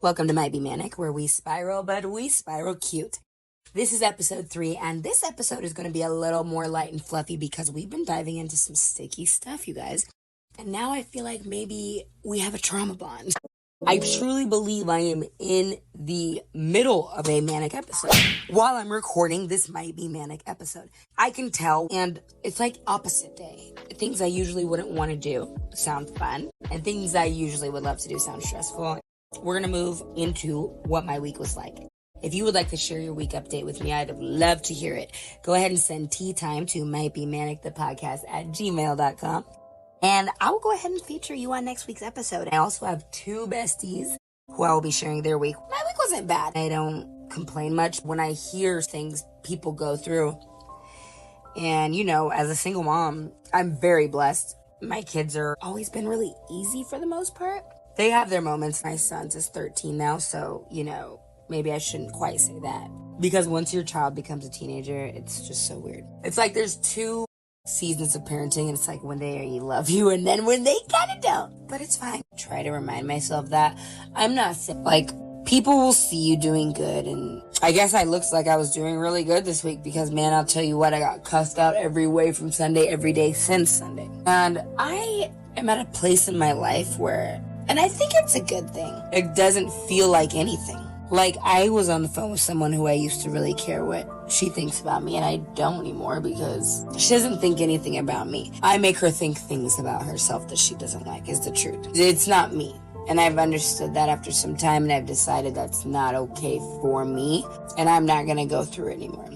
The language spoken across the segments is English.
Welcome to Might Be Manic, where we spiral, but we spiral cute. This is episode 3, and this episode is going to be a little more light and fluffy because we've been diving into some sticky stuff, you guys. And now I feel like maybe we have a trauma bond. I truly believe I am in the middle of a manic episode. While I'm recording this Might Be Manic episode, I can tell, and it's like opposite day. Things I usually wouldn't want to do sound fun, and things I usually would love to do sound stressful. We're going to move into what my week was like. If you would like to share your week update with me, I'd love to hear it. Go ahead and send tea time to mightbemanic@gmail.com. And I will go ahead and feature you on next week's episode. I also have 2 besties who I will be sharing their week. My week wasn't bad. I don't complain much when I hear things people go through. And, you know, as a single mom, I'm very blessed. My kids are always been really easy for the most part. They have their moments. My son's is 13 now, so, you know, maybe I shouldn't quite say that. Because once your child becomes a teenager, it's just so weird. It's like there's 2 seasons of parenting, and it's like when they love you and then when they kind of don't. But it's fine. Try to remind myself that I'm not sick. Like, people will see you doing good, and I guess I looks like I was doing really good this week because, man, I'll tell you what, I got cussed out every way from Sunday, every day since Sunday. And I am at a place in my life where, and I think it's a good thing, it doesn't feel like anything. Like, I was on the phone with someone who I used to really care what she thinks about me, and I don't anymore because she doesn't think anything about me. I make her think things about herself that she doesn't like, is the truth. It's not me. And I've understood that after some time, and I've decided that's not okay for me, and I'm not going to go through it anymore.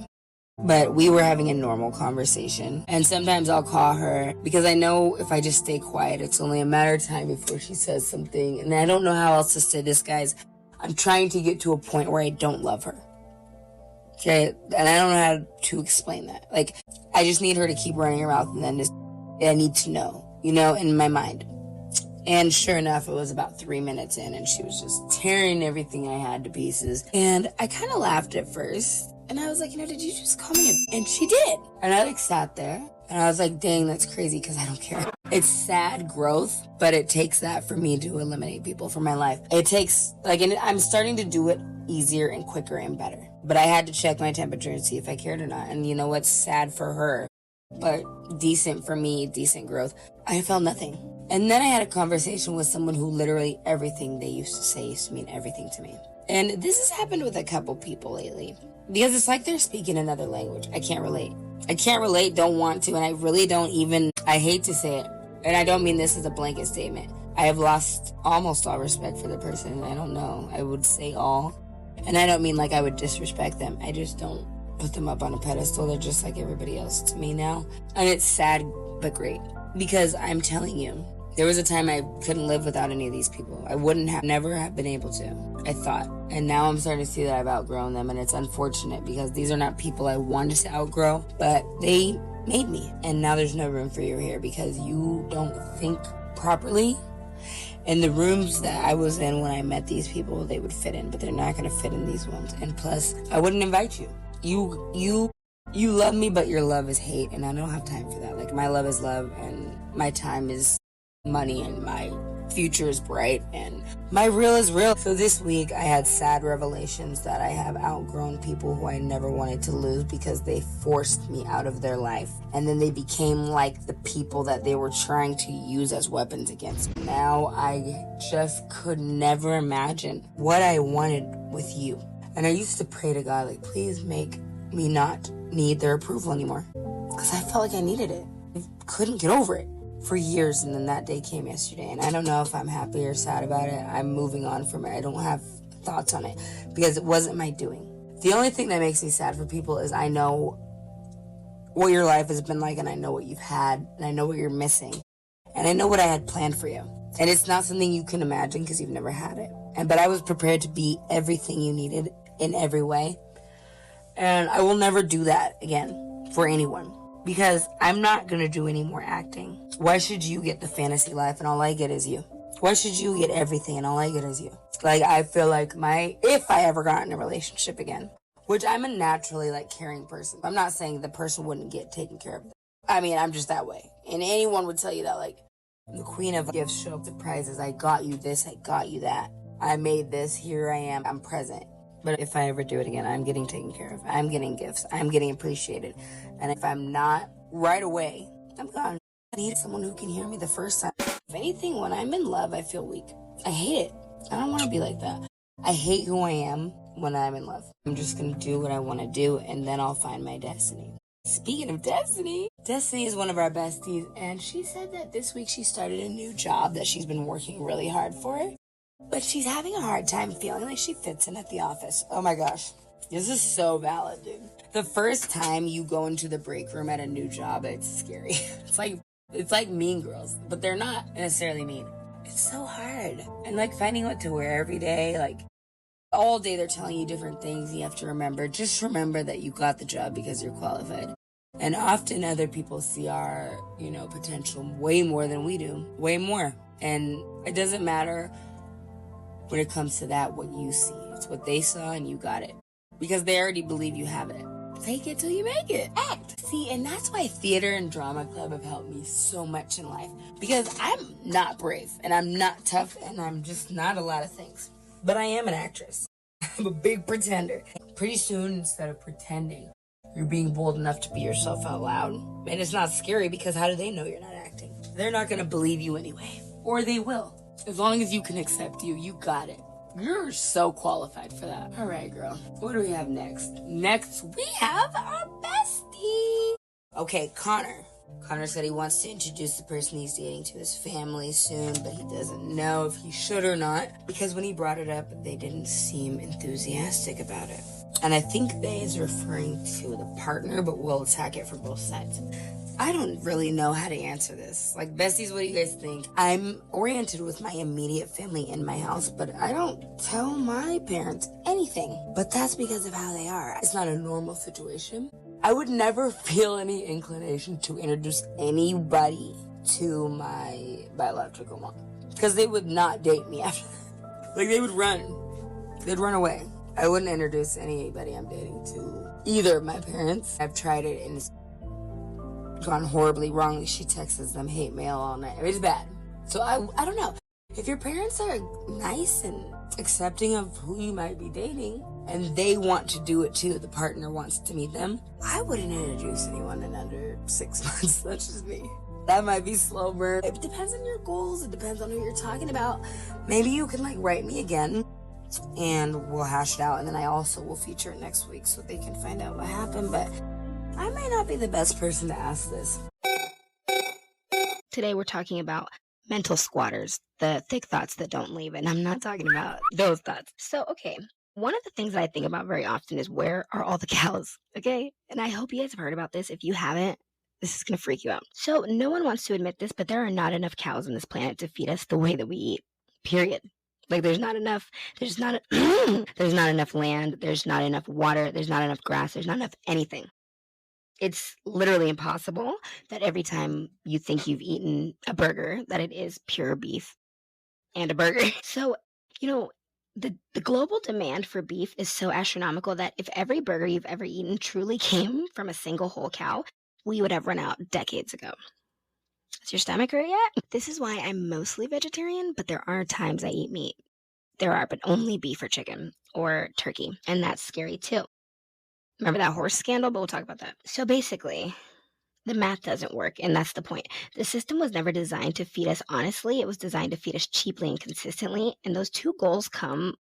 But we were having a normal conversation, and sometimes I'll call her because I know if I just stay quiet, it's only a matter of time before she says something, and I don't know how else to say this, guys. I'm trying to get to a point where I don't love her. Okay? And I don't know how to explain that. Like, I just need her to keep running her mouth, and then I need to know, you know, in my mind. And sure enough, it was about 3 minutes in, and she was just tearing everything I had to pieces. And I kind of laughed at first. And I was like, you know, did you just call me a... And she did. And I, like, sat there. And I was like, dang, that's crazy because I don't care. It's sad growth, but it takes that for me to eliminate people from my life. It takes, like, and I'm starting to do it easier and quicker and better. But I had to check my temperature and see if I cared or not. And you know what's sad for her, but decent for me, decent growth. I felt nothing. And then I had a conversation with someone who literally everything they used to say used to mean everything to me. And this has happened with a couple people lately. Because it's like they're speaking another language. I can't relate. Don't want to, and I really don't even, I hate to say it. And I don't mean this as a blanket statement. I have lost almost all respect for the person. I don't know. I would say all. And I don't mean like I would disrespect them. I just don't put them up on a pedestal. They're just like everybody else to me now. And it's sad, but great. Because I'm telling you, there was a time I couldn't live without any of these people. I never have been able to, I thought. And now I'm starting to see that I've outgrown them, and it's unfortunate because these are not people I wanted to outgrow, but they made me. And now there's no room for you here because you don't think properly. And the rooms that I was in when I met these people, they would fit in, but they're not going to fit in these ones. And plus, I wouldn't invite you. You love me, but your love is hate, and I don't have time for that. Like, my love is love, and my time is money, and my future is bright, and my real is real. So this week I had sad revelations that I have outgrown people who I never wanted to lose because they forced me out of their life, and then they became like the people that they were trying to use as weapons against me. Now I just could never imagine what I wanted with you. And I used to pray to God, like, please make me not need their approval anymore, because I felt like I needed it. I couldn't get over it for years, and then that day came yesterday, and I don't know if I'm happy or sad about it. I'm moving on from it. I don't have thoughts on it because it wasn't my doing. The only thing that makes me sad for people is I know what your life has been like, and I know what you've had, and I know what you're missing, and I know what I had planned for you. And it's not something you can imagine because you've never had it. But I was prepared to be everything you needed in every way, and I will never do that again for anyone. Because I'm not going to do any more acting. Why should you get the fantasy life and all I get is you? Why should you get everything and all I get is you? Like, I feel like if I ever got in a relationship again, which I'm a naturally, like, caring person. I'm not saying the person wouldn't get taken care of. I mean, I'm just that way. And anyone would tell you that, like, I'm the queen of gifts, show up surprises. I got you this, I got you that. I made this, here I am, I'm present. But if I ever do it again, I'm getting taken care of. I'm getting gifts. I'm getting appreciated. And if I'm not right away, I'm gone. I need someone who can hear me the first time. If anything, when I'm in love, I feel weak. I hate it. I don't want to be like that. I hate who I am when I'm in love. I'm just going to do what I want to do, and then I'll find my destiny. Speaking of Destiny, Destiny is one of our besties, and she said that this week she started a new job that she's been working really hard for. But she's having a hard time feeling like she fits in at the office. Oh my gosh. This is so valid, dude. The first time you go into the break room at a new job, it's scary. It's like Mean Girls, but they're not necessarily mean. It's so hard. And like finding what to wear every day, like all day they're telling you different things you have to remember. Just remember that you got the job because you're qualified. And often other people see our, potential way more than we do. Way more. And it doesn't matter when it comes to that, what you see. It's what they saw and you got it. Because they already believe you have it. Fake it till you make it. Act. See, and that's why theater and drama club have helped me so much in life. Because I'm not brave, and I'm not tough, and I'm just not a lot of things. But I am an actress. I'm a big pretender. Pretty soon, instead of pretending, you're being bold enough to be yourself out loud. And it's not scary because how do they know you're not acting? They're not going to believe you anyway. Or they will. As long as you can accept you got it. You're so qualified for that. All right, girl. What do we have next? Next, we have our bestie. Okay, Connor. Connor said he wants to introduce the person he's dating to his family soon, but he doesn't know if he should or not, because when he brought it up, they didn't seem enthusiastic about it. And I think they is referring to the partner, but we'll attack it from both sides. I don't really know how to answer this. Like, besties, what do you guys think? I'm oriented with my immediate family in my house, but I don't tell my parents anything. But that's because of how they are. It's not a normal situation. I would never feel any inclination to introduce anybody to my biological mom. Because they would not date me after that. Like, they would run. They'd run away. I wouldn't introduce anybody I'm dating to either of my parents. I've tried it and it's gone horribly wrong. She texts them hate mail all night. It's bad. So I don't know. If your parents are nice and accepting of who you might be dating and they want to do it too, the partner wants to meet them, I wouldn't introduce anyone in under 6 months. That's just me. That might be slow burn. It depends on your goals. It depends on who you're talking about. Maybe you can write me again and we'll hash it out. And then I also will feature it next week so they can find out what happened. But I might not be the best person to ask this. Today we're talking about mental squatters, the thick thoughts that don't leave, and I'm not talking about those thoughts. So, okay, one of the things that I think about very often is where are all the cows, okay? And I hope you guys have heard about this. If you haven't, this is going to freak you out. So, no one wants to admit this, but there are not enough cows on this planet to feed us the way that we eat, period. There's not enough land, there's not enough water, there's not enough grass, there's not enough anything. It's literally impossible that every time you think you've eaten a burger, that it is pure beef and a burger. So, the global demand for beef is so astronomical that if every burger you've ever eaten truly came from a single whole cow, we would have run out decades ago. Is your stomach hurt yet? This is why I'm mostly vegetarian, but there are times I eat meat. There are, but only beef or chicken or turkey, and that's scary too. Remember that horse scandal? But we'll talk about that. So basically, the math doesn't work, and that's the point. The system was never designed to feed us honestly. It was designed to feed us cheaply and consistently, and those two goals come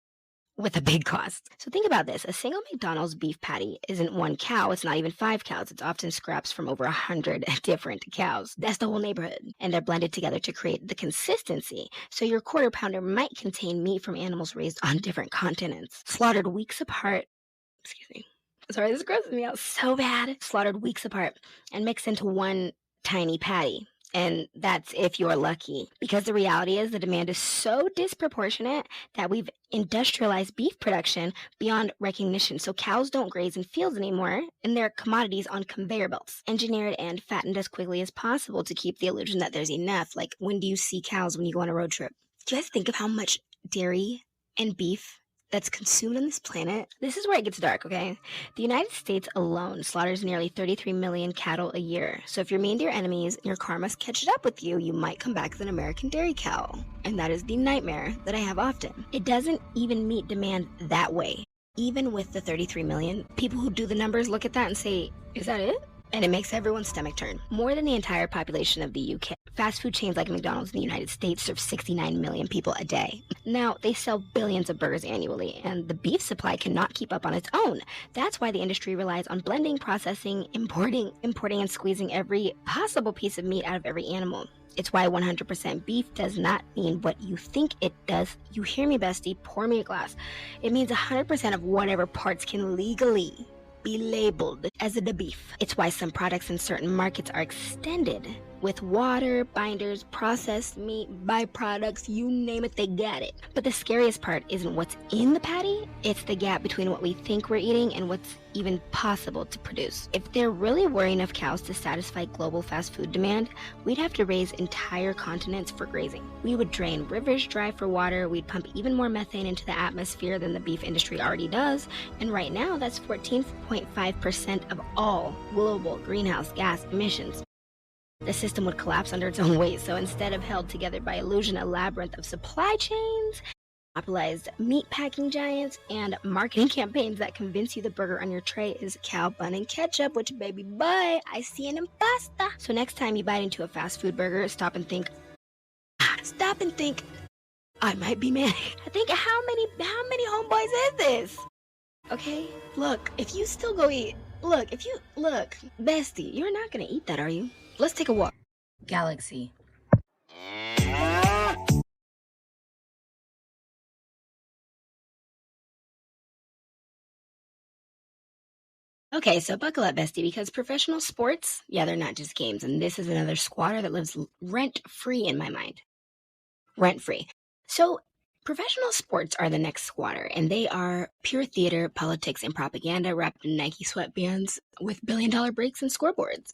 with a big cost. So think about this. A single McDonald's beef patty isn't one cow. It's not even 5 cows. It's often scraps from over 100 different cows. That's the whole neighborhood. And they're blended together to create the consistency. So your quarter pounder might contain meat from animals raised on different continents, slaughtered weeks apart. Excuse me. Sorry, this grosses me out so bad. Slaughtered weeks apart and mixed into one tiny patty. And that's if you're lucky. Because the reality is the demand is so disproportionate that we've industrialized beef production beyond recognition. So cows don't graze in fields anymore, and they're commodities on conveyor belts, engineered and fattened as quickly as possible to keep the illusion that there's enough. Like, when do you see cows when you go on a road trip? Do you guys think of how much dairy and beef that's consumed on this planet, this is where it gets dark, okay? The United States alone slaughters nearly 33 million cattle a year. So if you're mean to your enemies and your karma catches up with you, you might come back as an American dairy cow. And that is the nightmare that I have often. It doesn't even meet demand that way. Even with the 33 million, people who do the numbers look at that and say, is that it? And it makes everyone's stomach turn. More than the entire population of the UK. Fast food chains like McDonald's in the United States serve 69 million people a day. Now, they sell billions of burgers annually, and the beef supply cannot keep up on its own. That's why the industry relies on blending, processing, importing, and squeezing every possible piece of meat out of every animal. It's why 100% beef does not mean what you think it does. You hear me, bestie? Pour me a glass. It means 100% of whatever parts can legally be labeled as the beef. It's why some products in certain markets are extended with water, binders, processed meat, byproducts, you name it, they got it. But the scariest part isn't what's in the patty, it's the gap between what we think we're eating and what's even possible to produce. If there really were enough cows to satisfy global fast food demand, we'd have to raise entire continents for grazing. We would drain rivers dry for water, we'd pump even more methane into the atmosphere than the beef industry already does, and right now that's 14.5% of all global greenhouse gas emissions. The system would collapse under its own weight, so instead of held together by illusion, a labyrinth of supply chains, monopolized meat packing giants, and marketing campaigns that convince you the burger on your tray is cow bun and ketchup, which, baby boy, I see in pasta. So next time you bite into a fast food burger, stop and think, I might be Manic. I think, how many homeboys is this? Okay, look, if you still go eat, look, bestie, you're not gonna eat that, are you? Let's take a walk. Galaxy. Okay, so buckle up, bestie, because professional sports, they're not just games, and this is another squatter that lives rent-free in my mind. Rent-free. So, professional sports are the next squatter, and they are pure theater, politics, and propaganda wrapped in Nike sweatbands with billion-dollar breaks and scoreboards.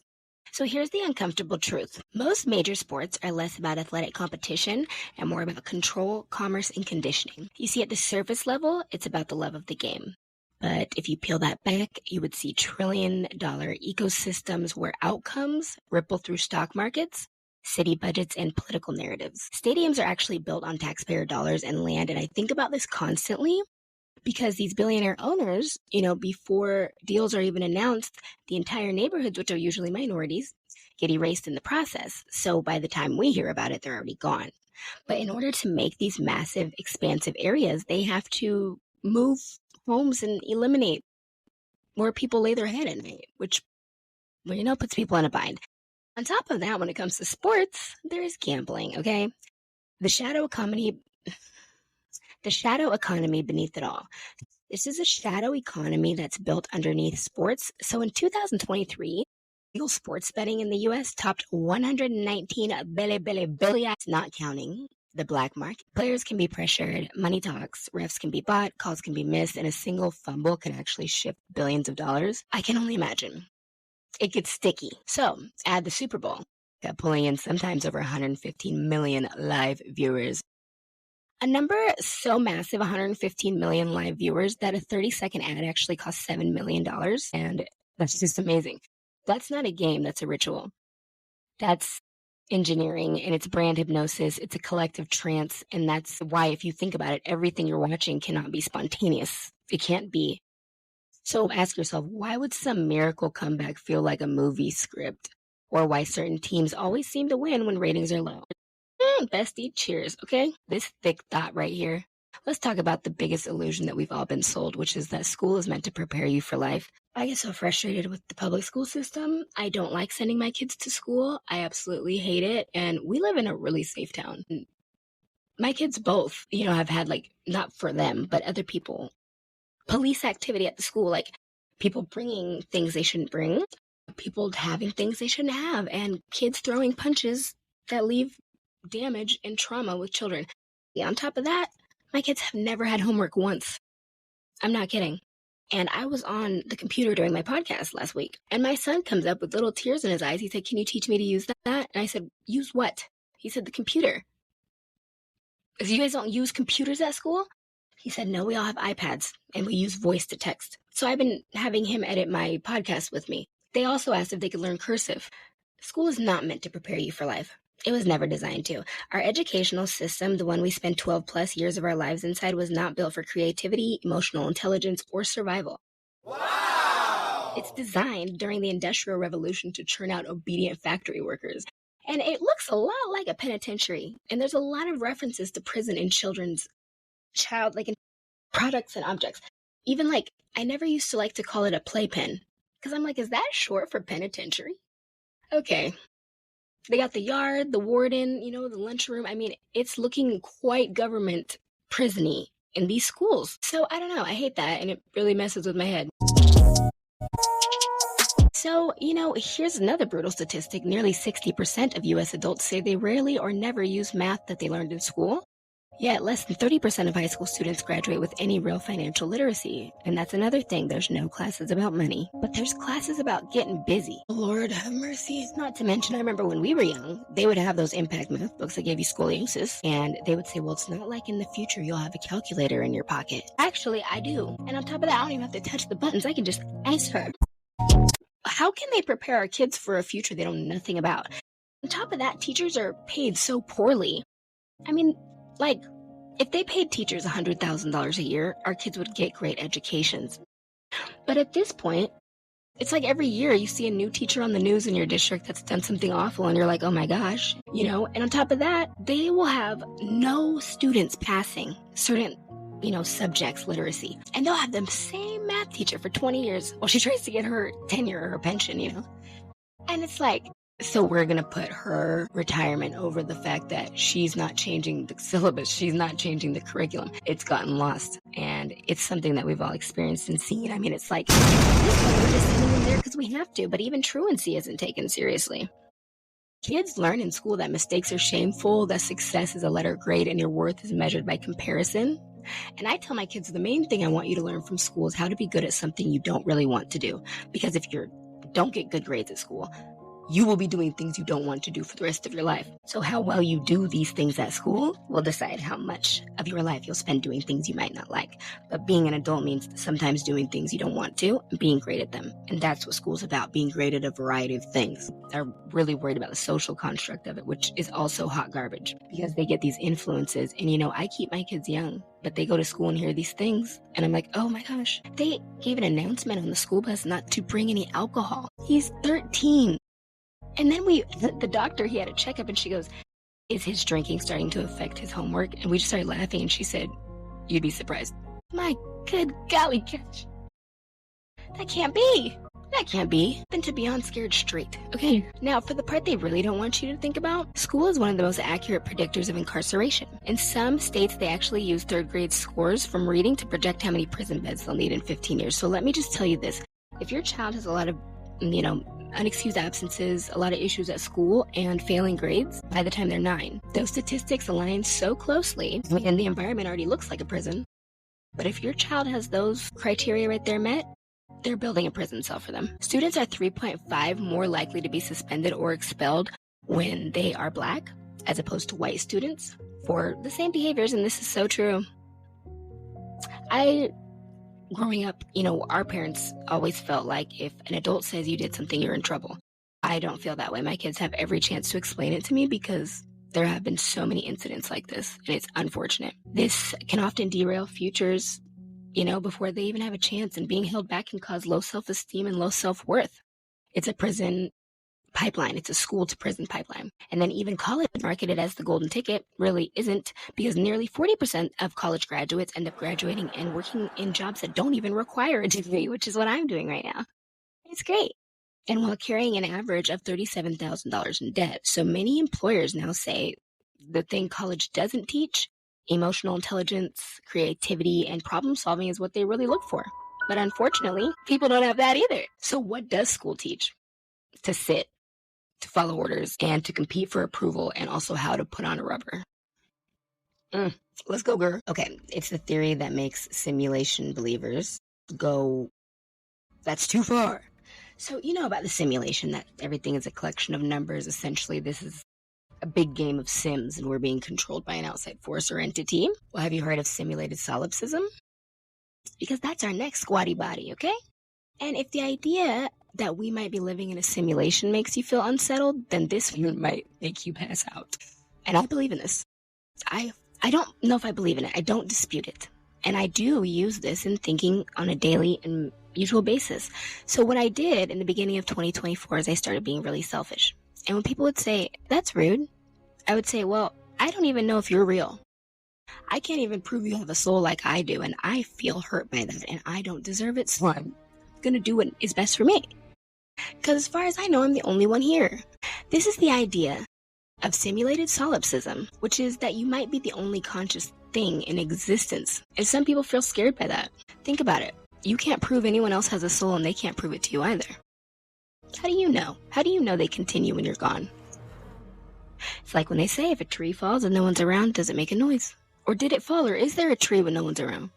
So here's the uncomfortable truth. Most major sports are less about athletic competition and more about control, commerce, and conditioning. You see, at the surface level, it's about the love of the game. But if you peel that back, you would see trillion-dollar ecosystems where outcomes ripple through stock markets, city budgets, and political narratives. Stadiums are actually built on taxpayer dollars and land, and I think about this constantly because these billionaire owners, before deals are even announced, the entire neighborhoods, which are usually minorities, get erased in the process. So by the time we hear about it, they're already gone. But in order to make these massive, expansive areas, they have to move homes and eliminate where people lay their head at night, which, puts people in a bind. On top of that, when it comes to sports, there is gambling, okay? The shadow economy beneath it all. This is a shadow economy that's built underneath sports. So in 2023, legal sports betting in the U.S. topped 119 billion, not counting the black market. Players can be pressured, money talks, refs can be bought, calls can be missed, and a single fumble can actually shift billions of dollars. I can only imagine. It gets sticky. So add the Super Bowl, pulling in sometimes over 115 million live viewers. A number so massive, 115 million live viewers, that a 30-second ad actually costs $7 million. And that's just amazing. That's not a game, that's a ritual. That's engineering, and it's brand hypnosis. It's a collective trance. And that's why, if you think about it, everything you're watching cannot be spontaneous. It can't be. So ask yourself, why would some miracle comeback feel like a movie script? Or why certain teams always seem to win when ratings are low? Bestie, cheers, okay? This thick thought right here. Let's talk about the biggest illusion that we've all been sold, which is that school is meant to prepare you for life. I get so frustrated with the public school system. I don't like sending my kids to school. I absolutely hate it. And we live in a really safe town. My kids both, have had, not for them, but other people, police activity at the school, people bringing things they shouldn't bring, people having things they shouldn't have, and kids throwing punches that leave damage and trauma with children. On top of that, my kids have never had homework once. I'm not kidding. And I was on the computer during my podcast last week, and my son comes up with little tears in his eyes. He said, "Can you teach me to use that?" And I said, "Use what?" He said, "The computer." "You guys don't use computers at school?" He said, no, we all have iPads and we use voice to text. So I've been having him edit my podcast with me. They also asked if they could learn cursive. School is not meant to prepare you for life. It was never designed to. Our educational system, the one we spend 12 plus years of our lives inside, was not built for creativity, emotional intelligence, or survival. Wow! It's designed during the Industrial Revolution to churn out obedient factory workers. And it looks a lot like a penitentiary. And there's a lot of references to prison in children's in products and objects. Even I never used to like to call it a playpen. Because I'm like, is that short for penitentiary? Okay. They got the yard, the warden, the lunchroom. I mean, it's looking quite government prison-y in these schools. So I don't know. I hate that. And it really messes with my head. So, here's another brutal statistic. Nearly 60% of U.S. adults say they rarely or never use math that they learned in school. Yet less than 30% of high school students graduate with any real financial literacy. And that's another thing. There's no classes about money, but there's classes about getting busy. Lord have mercy. Not to mention, I remember when we were young, they would have those impact math books that gave you scoliosis. And they would say, well, it's not like in the future you'll have a calculator in your pocket. Actually, I do. And on top of that, I don't even have to touch the buttons. I can just ask her. How can they prepare our kids for a future they know nothing about? On top of that, teachers are paid so poorly. I mean, if they paid teachers $100,000 a year, our kids would get great educations. But at this point, it's like every year you see a new teacher on the news in your district that's done something awful, and you're like, oh my gosh, And on top of that, they will have no students passing certain, subjects literacy. And they'll have the same math teacher for 20 years while she tries to get her tenure or her pension, And it's like, so we're going to put her retirement over the fact that she's not changing the syllabus. She's not changing the curriculum. It's gotten lost. And it's something that we've all experienced and seen. I mean, it's like, we're just sending them there because we have to. But even truancy isn't taken seriously. Kids learn in school that mistakes are shameful, that success is a letter grade, and your worth is measured by comparison. And I tell my kids the main thing I want you to learn from school is how to be good at something you don't really want to do. Because if you don't get good grades at school, you will be doing things you don't want to do for the rest of your life. So how well you do these things at school will decide how much of your life you'll spend doing things you might not like. But being an adult means sometimes doing things you don't want to and being great at them. And that's what school's about, being great at a variety of things. They're really worried about the social construct of it, which is also hot garbage because they get these influences. And I keep my kids young, but they go to school and hear these things. And I'm like, oh my gosh, they gave an announcement on the school bus not to bring any alcohol. He's 13. And then the doctor, he had a checkup and she goes, is his drinking starting to affect his homework? And we just started laughing and she said, you'd be surprised. My good golly gosh. That can't be. That can't be. Then to be on scared straight. Okay, now for the part they really don't want you to think about, school is one of the most accurate predictors of incarceration. In some states, they actually use third grade scores from reading to project how many prison beds they'll need in 15 years. So let me just tell you this. If your child has a lot of, unexcused absences, a lot of issues at school, and failing grades by the time they're 9. Those statistics align so closely, and the environment already looks like a prison. But if your child has those criteria right there met, they're building a prison cell for them. Students are 3.5 more likely to be suspended or expelled when they are Black, as opposed to white students, for the same behaviors, and this is so true. Growing up, our parents always felt like if an adult says you did something, you're in trouble. I don't feel that way. My kids have every chance to explain it to me because there have been so many incidents like this, and it's unfortunate. This can often derail futures, before they even have a chance, and being held back can cause low self-esteem and low self-worth. It's a prison pipeline. It's a school to prison pipeline. And then even college, marketed as the golden ticket, really isn't, because nearly 40% of college graduates end up graduating and working in jobs that don't even require a degree, which is what I'm doing right now. It's great. And while carrying an average of $37,000 in debt. So many employers now say the thing college doesn't teach, emotional intelligence, creativity, and problem solving is what they really look for. But unfortunately, people don't have that either. So what does school teach? To sit, to follow orders, and to compete for approval, and also how to put on a rubber. Let's go, girl. Okay, it's the theory that makes simulation believers go, that's too far. So you know about the simulation, that everything is a collection of numbers. Essentially, this is a big game of Sims and we're being controlled by an outside force or entity. Well, have you heard of simulated solipsism? Because that's our next squatty body, okay? And if the idea that we might be living in a simulation makes you feel unsettled, then this one might make you pass out. And I believe in this. I don't know if I believe in it. I don't dispute it. And I do use this in thinking on a daily and usual basis. So what I did in the beginning of 2024 is I started being really selfish. And when people would say, that's rude, I would say, well, I don't even know if you're real. I can't even prove you have a soul like I do, and I feel hurt by that, and I don't deserve it, so I'm going to do what is best for me. Because as far as I know, I'm the only one here. This is the idea of simulated solipsism, which is that you might be the only conscious thing in existence. And some people feel scared by that. Think about it. You can't prove anyone else has a soul, and they can't prove it to you either. How do you know? How do you know they continue when you're gone? It's like when they say if a tree falls and no one's around, does it make a noise? Or did it fall, or is there a tree when no one's around?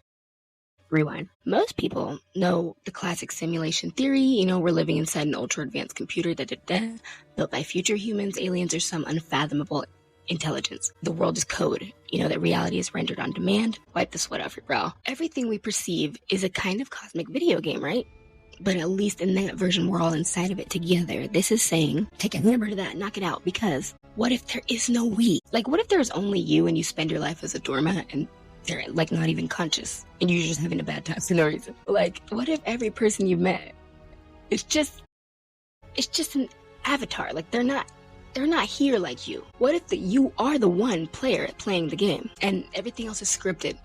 Rewind. Most people know the classic simulation theory, we're living inside an ultra-advanced computer, built by future humans, aliens, or some unfathomable intelligence. The world is code, that reality is rendered on demand. Wipe the sweat off your brow. Everything we perceive is a kind of cosmic video game, right? But at least in that version, we're all inside of it together. This is saying, take a hammer to that, knock it out, because what if there is no we? Like, what if there's only you and you spend your life as a doormat and they're, like, not even conscious and you're just having a bad time for no reason? Like, what if every person you've met is just an avatar? Like, they're not here like you. What if you are the one player playing the game and everything else is scripted?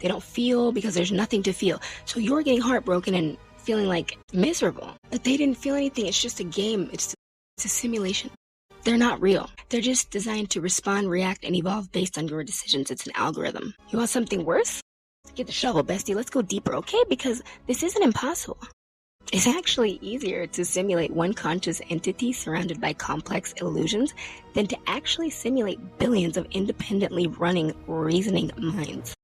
They don't feel because there's nothing to feel. So you're getting heartbroken and feeling like miserable. But they didn't feel anything. It's just a game. It's a simulation. They're not real. They're just designed to respond, react, and evolve based on your decisions. It's an algorithm. You want something worse? Get the shovel, bestie. Let's go deeper, okay? Because this isn't impossible. It's actually easier to simulate one conscious entity surrounded by complex illusions than to actually simulate billions of independently running, reasoning minds.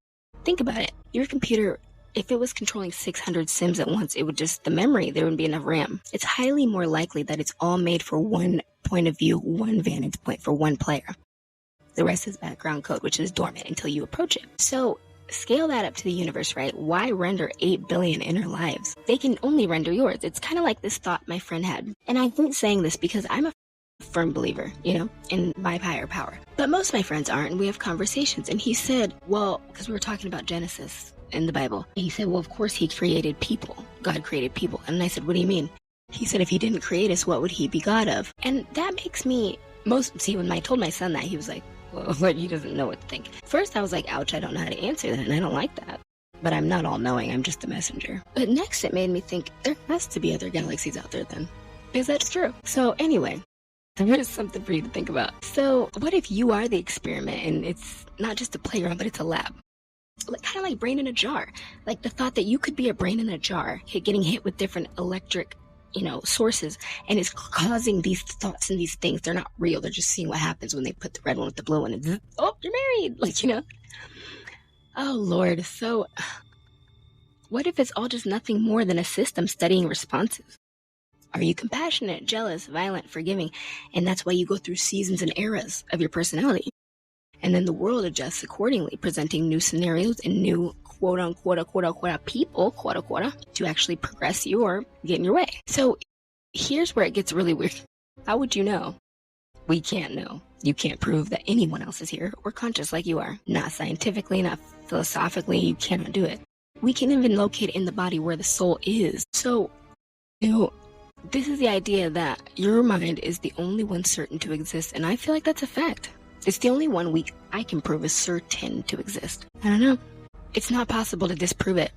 Think about it. Your computer, if it was controlling 600 Sims at once, the memory, there wouldn't be enough RAM. It's highly more likely that it's all made for one point of view, one vantage point for one player. The rest is background code, which is dormant until you approach it. So scale that up to the universe, right? Why render 8 billion inner lives? They can only render yours. It's kind of like this thought my friend had. And I hate saying this because I'm a firm believer, in my higher power. But most of my friends aren't, and we have conversations. And he said, well, because we were talking about Genesis in the Bible. He said, well, of course he created people. God created people. And I said, what do you mean? He said, if he didn't create us, what would he be God of? And that makes me when I told my son that, he was like, well, he doesn't know what to think. First, I was like, ouch, I don't know how to answer that, and I don't like that. But I'm not all-knowing, I'm just a messenger. But next, it made me think, there has to be other galaxies out there then. Because that's true. So anyway, there is something for you to think about. So what if you are the experiment, and it's not just a playground, but it's a lab? Kind of like brain in a jar. Like the thought that you could be a brain in a jar, getting hit with different electric sources, and it's causing these thoughts and these things. They're not real. They're just seeing what happens when they put the red one with the blue one and oh, you're married. Oh Lord. So what if it's all just nothing more than a system studying responses? Are you compassionate, jealous, violent, forgiving? And that's why you go through seasons and eras of your personality. And then the world adjusts accordingly, presenting new scenarios and new quote-unquote people, to actually progress you or get in your way. So here's where it gets really weird. How would you know? We can't know. You can't prove that anyone else is here or conscious like you are. Not scientifically, not philosophically, you cannot do it. We can even locate in the body where the soul is. So, this is the idea that your mind is the only one certain to exist, and I feel like that's a fact. It's the only one I can prove is certain to exist. I don't know. It's not possible to disprove it.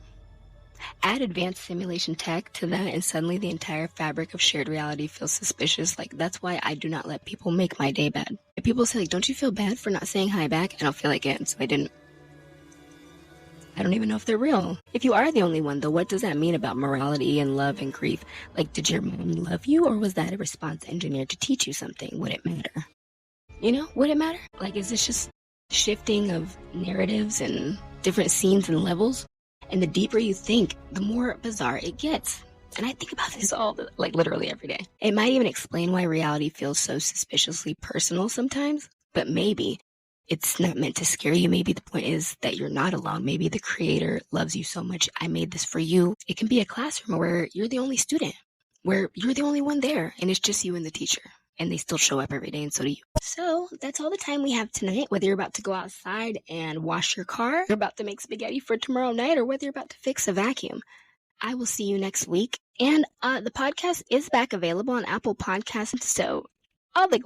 Add advanced simulation tech to that, and suddenly the entire fabric of shared reality feels suspicious. That's why I do not let people make my day bad. If people say, don't you feel bad for not saying hi back? I don't feel like it, so I didn't. I don't even know if they're real. If you are the only one, though, what does that mean about morality and love and grief? Did your mom love you, or was that a response engineered to teach you something? Would it matter? Would it matter? Is this just shifting of narratives and different scenes and levels? And the deeper you think, the more bizarre it gets. And I think about this literally every day. It might even explain why reality feels so suspiciously personal sometimes, but maybe it's not meant to scare you. Maybe the point is that you're not alone. Maybe the creator loves you so much. I made this for you. It can be a classroom where you're the only student, where you're the only one there, and it's just you and the teacher. And they still show up every day, and so do you. So that's all the time we have tonight. Whether you're about to go outside and wash your car, you're about to make spaghetti for tomorrow night, or whether you're about to fix a vacuum. I will see you next week. And the podcast is back available on Apple Podcasts. So all the